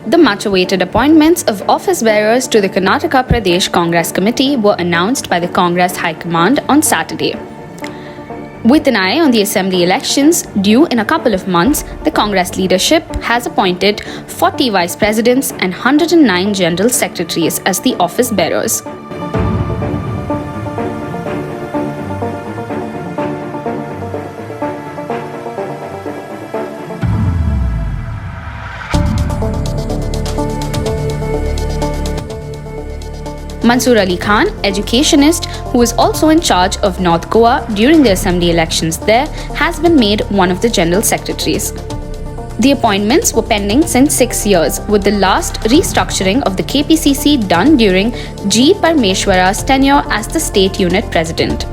The much-awaited appointments of office bearers to the Karnataka Pradesh Congress Committee were announced by the Congress High Command on Saturday. With an eye on the assembly elections due in a couple of months, the Congress leadership has appointed 40 vice presidents and 109 general secretaries as the office bearers. Mansoor Ali Khan, educationist who is also in charge of North Goa during the assembly elections there, has been made one of the general secretaries. The appointments were pending since 6 years, with the last restructuring of the KPCC done during G. Parmeshwara's tenure as the state unit president.